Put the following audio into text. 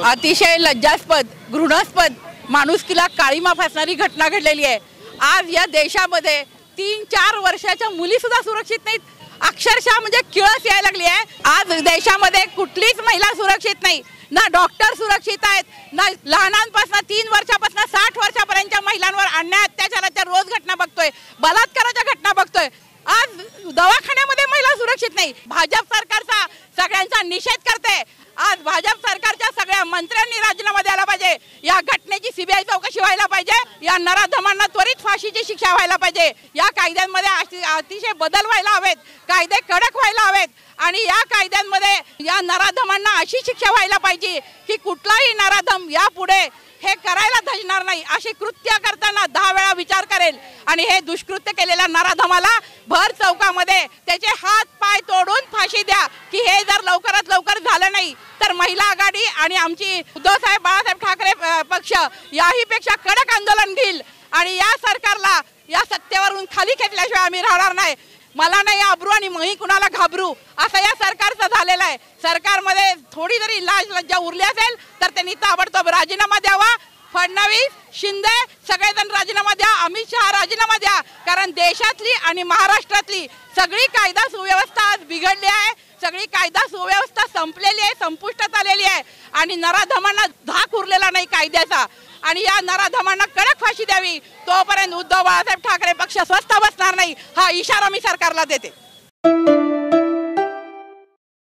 अतिशय लज्जास्पद, घृणास्पद, माणुसकीला काळीमा फासणारी घटना घडलेली आहे। आज या देशामध्ये 3-4 वर्षाच्या मुली सुद्धा सुरक्षित नाहीत। अक्षरशः म्हणजे किळस यायला लागली आहे। आज देशामध्ये कुठलीच महिला सुरक्षित नाही, ना डॉक्टर सुरक्षित आहेत, ना लहानांपासून 3 वर्षापासून 60 वर्षापर्यंतच्या महिलांवर अन्याय अत्याचाराच्या रोज घटना बघतोय, बलात्काराच्या घटना बघतोय। आज दवाखान्यामध्ये महिला सुरक्षित नाही। भाजप सरकारचा सगळ्यांचा निषेध करते। आज भाजप सरकारच्या सगळ्या मंत्र्यांनी राजीनामा द्यायला पाहिजे। या घटनेची सीबीआय चौकशी व्हायला पाहिजे। या नराधमांना त्वरित फाशीची शिक्षा व्हायला पाहिजे। या कायद्यांमध्ये अतिशय बदल व्हायला हवेत, कायदे कडक व्हायला हवेत आणि या कायद्यांमध्ये या नराधमांना अशी शिक्षा व्हायला पाहिजे की कुठलाही नराधम यापुढे हे करायला धजणार नाही। अशी कृत्य करताना 10 वेळा विचार करेल आणि हे दुष्कृत्य केलेल्या नराधमाला भर चौकामध्ये त्याचे हात पाय तोडून फाशी द्या की हे जर लवकरात लवकर झालं नाही तर महिला आघाडी आणि आमची उद्धव साहेब बाळासाहेब ठाकरे पक्ष याही पेक्षा कडक आंदोलन घेईल आणि या सरकारला या सत्तेवरून खाली खेचल्याशिवाय आम्ही राहणार नाही। मला नाही आबरू आणि मी कुणाला घाबरू असं या सरकारचं झालेलं आहे। सरकारमध्ये थोडी जरी लाज लज्जा उरली असेल तर त्यांनी ताबडतोब राजीनामा द्यावा। फडणवीस, शिंदे सगळेजण राजीनामा द्या, अमित शहा राजीनामा द्या, कारण देशातली आणि महाराष्ट्रातली सगळी कायदा सुव्यवस्था आज बिघडली आहे। सगळी कायदा सुव्यवस्था संपलेली आहे, संपुष्टात आलेली आहे आणि नराधमांना धाक उरलेला नाही कायद्याचा आणि या नराधमांना कडक फाशी द्यावी। तोपर्यंत उद्धव बाळासाहेब ठाकरे पक्ष स्वस्थ बसणार नाही, हा इशारा मी सरकारला देते।